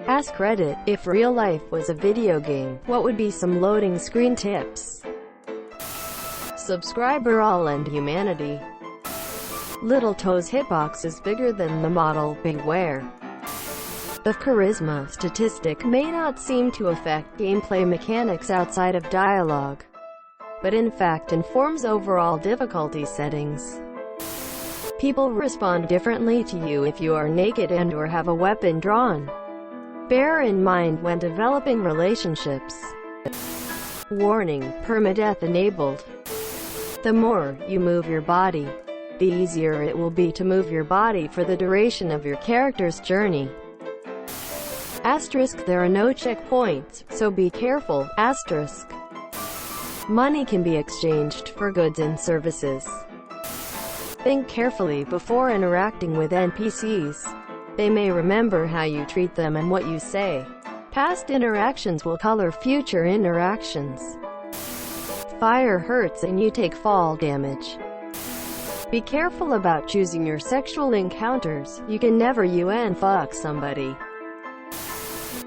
AskReddit, if real life was a video game, what would be some loading screen tips? Subscriber all and humanity. Little Toe's hitbox is bigger than the model, beware. The charisma statistic may not seem to affect gameplay mechanics outside of dialogue, but in fact informs overall difficulty settings. People respond differently to you if you are naked and/or have a weapon drawn. Bear in mind when developing relationships. Warning, permadeath enabled. The more you move your body, the easier it will be to move your body for the duration of your character's journey. Asterisk, there are no checkpoints, so be careful. Asterisk. Money can be exchanged for goods and services. Think carefully before interacting with NPCs. They may remember how you treat them and what you say. Past interactions will color future interactions. Fire hurts and you take fall damage. Be careful about choosing your sexual encounters. You can never fuck somebody.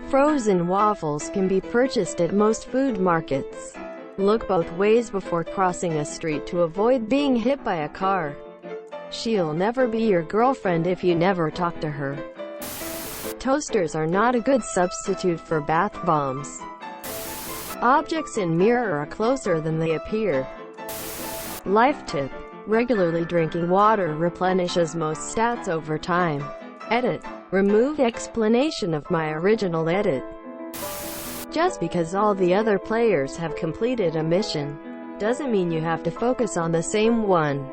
Frozen waffles can be purchased at most food markets. Look both ways before crossing a street to avoid being hit by a car. She'll never be your girlfriend if you never talk to her. Toasters are not a good substitute for bath bombs. Objects in mirror are closer than they appear. Life tip: regularly drinking water replenishes most stats over time. Edit: remove explanation of my original edit. Just because all the other players have completed a mission, doesn't mean you have to focus on the same one.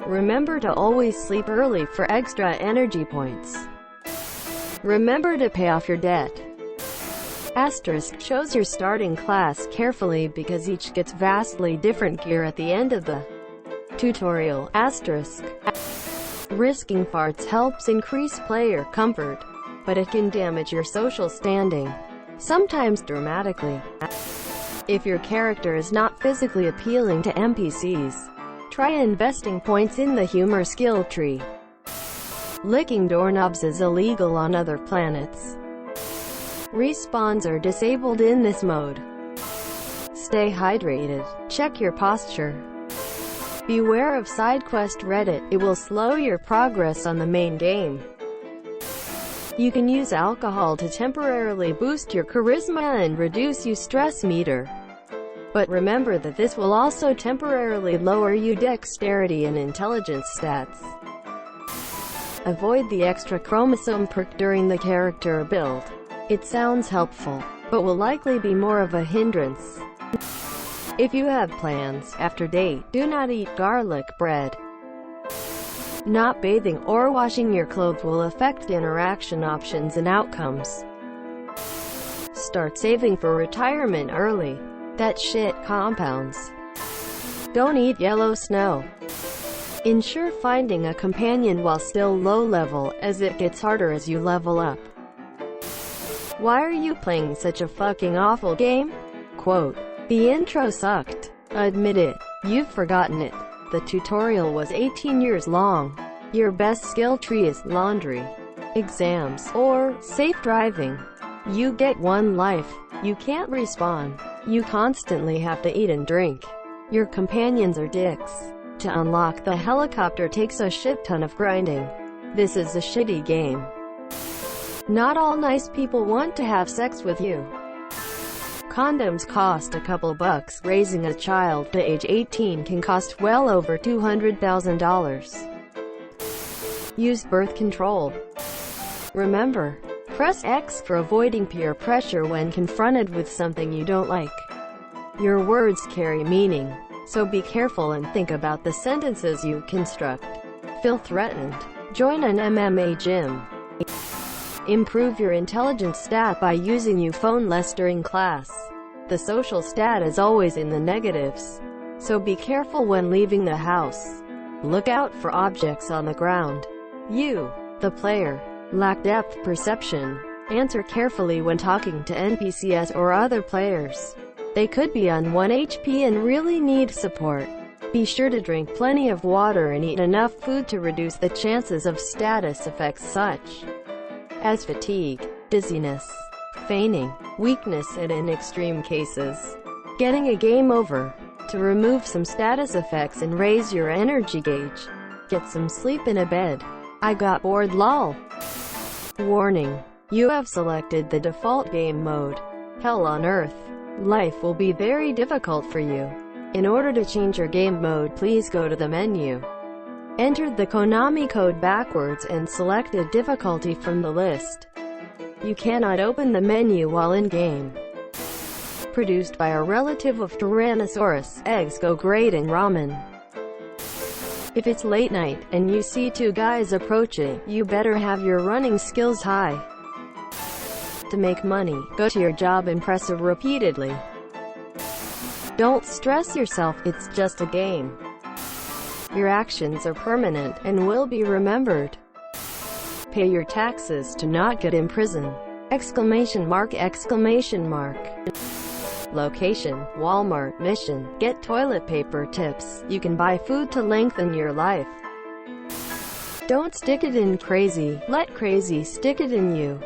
Remember to always sleep early for extra energy points. Remember to pay off your debt. Asterisk, chose your starting class carefully because each gets vastly different gear at the end of the tutorial. Asterisk. Risking farts helps increase player comfort, but it can damage your social standing, sometimes dramatically. If your character is not physically appealing to NPCs, try investing points in the humor skill tree. Licking doorknobs is illegal on other planets. Respawns are disabled in this mode. Stay hydrated. Check your posture. Beware of SideQuest Reddit, it will slow your progress on the main game. You can use alcohol to temporarily boost your charisma and reduce your stress meter. But remember that this will also temporarily lower your dexterity and intelligence stats. Avoid the extra chromosome perk during the character build. It sounds helpful, but will likely be more of a hindrance. If you have plans after date, do not eat garlic bread. Not bathing or washing your clothes will affect interaction options and outcomes. Start saving for retirement early. That shit compounds. Don't eat yellow snow. Ensure finding a companion while still low level, as it gets harder as you level up. Why are you playing such a fucking awful game? Quote, the intro sucked. Admit it. You've forgotten it. The tutorial was 18 years long. Your best skill tree is laundry, exams, or safe driving. You get one life. You can't respawn. You constantly have to eat and drink. Your companions are dicks. To unlock the helicopter takes a shit ton of grinding. This is a shitty game. Not all nice people want to have sex with you. Condoms cost a couple bucks. Raising a child to age 18 can cost well over $200,000. Use birth control. Remember, press X for avoiding peer pressure when confronted with something you don't like. Your words carry meaning, so be careful and think about the sentences you construct. Feel threatened? Join an MMA gym. Improve your intelligence stat by using your phone less during class. The social stat is always in the negatives, so be careful when leaving the house. Look out for objects on the ground. You, the player, lack depth perception. Answer carefully when talking to NPCs or other players. They could be on 1 HP and really need support. Be sure to drink plenty of water and eat enough food to reduce the chances of status effects such as fatigue. dizziness, feigning weakness, and in extreme cases, getting a game over. To remove some status effects and raise your energy gauge, get some sleep in a bed. I got bored lol. Warning. You have selected the default game mode. Hell on Earth. Life will be very difficult for you. In order to change your game mode, please go to the menu. Enter the Konami code backwards and select a difficulty from the list. You cannot open the menu while in-game. Produced by a relative of Tyrannosaurus, eggs go great in ramen. If it's late night, and you see two guys approaching, you better have your running skills high. To make money, go to your job and press A repeatedly. Don't stress yourself, it's just a game. Your actions are permanent, and will be remembered. Pay your taxes to not get in prison! Exclamation mark, exclamation mark. Location, Walmart. Mission, get toilet paper. Tips, you can buy food to lengthen your life. Don't stick it in crazy, let crazy stick it in you.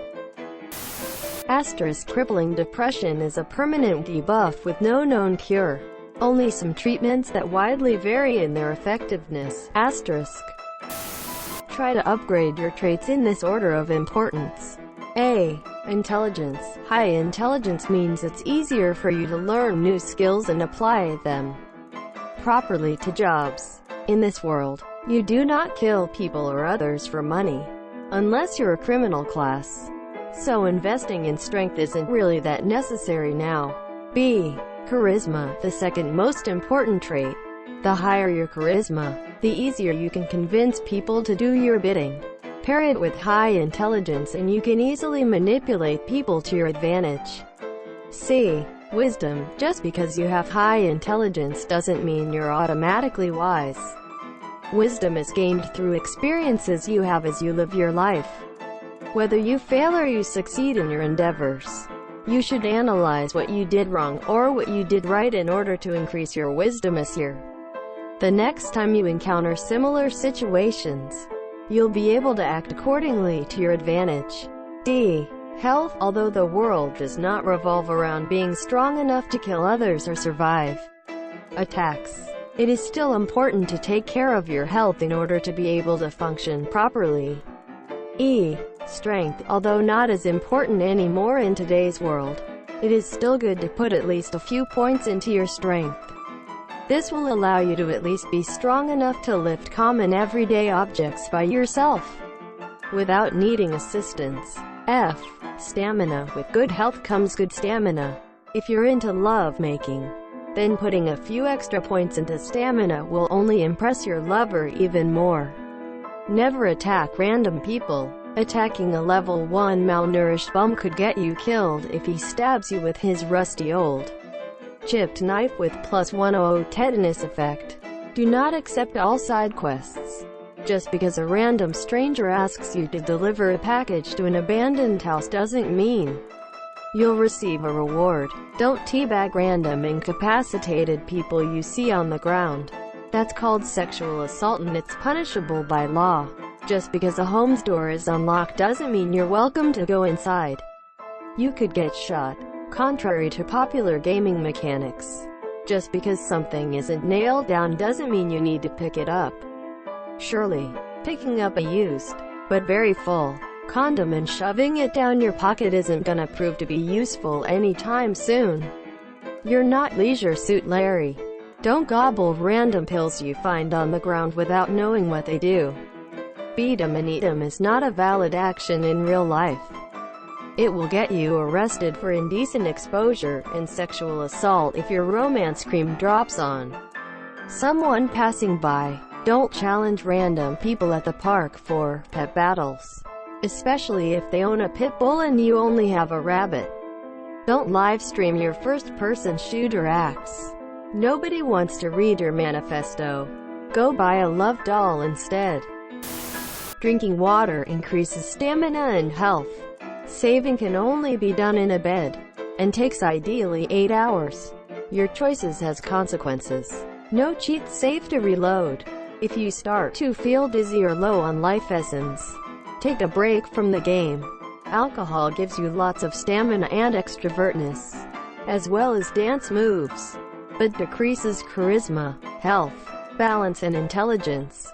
Asterisk, crippling depression is a permanent debuff with no known cure. Only some treatments that widely vary in their effectiveness. Asterisk. Try to upgrade your traits in this order of importance. A. Intelligence. High intelligence means it's easier for you to learn new skills and apply them properly to jobs. In this world, you do not kill people or others for money, unless you're a criminal class. So investing in strength isn't really that necessary now. B. Charisma. The second most important trait. The higher your charisma, the easier you can convince people to do your bidding. Pair it with high intelligence and you can easily manipulate people to your advantage. C. Wisdom. Just because you have high intelligence doesn't mean you're automatically wise. Wisdom is gained through experiences you have as you live your life. Whether you fail or you succeed in your endeavors, you should analyze what you did wrong or what you did right in order to increase your wisdom this year. The next time you encounter similar situations, you'll be able to act accordingly to your advantage. D. Health. Although the world does not revolve around being strong enough to kill others or survive attacks, it is still important to take care of your health in order to be able to function properly. E. Strength. Although not as important anymore in today's world, it is still good to put at least a few points into your strength. This will allow you to at least be strong enough to lift common everyday objects by yourself, without needing assistance. F. Stamina. With good health comes good stamina. If you're into love making, then putting a few extra points into stamina will only impress your lover even more. Never attack random people. Attacking a level 1 malnourished bum could get you killed if he stabs you with his rusty old chipped knife with +100 tetanus effect. Do not accept all side quests. Just because a random stranger asks you to deliver a package to an abandoned house doesn't mean you'll receive a reward. Don't teabag random incapacitated people you see on the ground. That's called sexual assault and it's punishable by law. Just because a home's door is unlocked doesn't mean you're welcome to go inside. You could get shot. Contrary to popular gaming mechanics, just because something isn't nailed down doesn't mean you need to pick it up. Surely, picking up a used, but very full, condom and shoving it down your pocket isn't gonna prove to be useful anytime soon. You're not Leisure Suit Larry. Don't gobble random pills you find on the ground without knowing what they do. Beat 'em and eat 'em is not a valid action in real life. It will get you arrested for indecent exposure and sexual assault if your romance cream drops on someone passing by. Don't challenge random people at the park for pet battles, especially if they own a pit bull and you only have a rabbit. Don't live stream your first-person shooter acts. Nobody wants to read your manifesto. Go buy a love doll instead. Drinking water increases stamina and health. Saving can only be done in a bed, and takes ideally 8 hours. Your choices has consequences. No cheats, safe to reload. If you start to feel dizzy or low on life essence, take a break from the game. Alcohol gives you lots of stamina and extrovertness, as well as dance moves, but decreases charisma, health, balance and intelligence.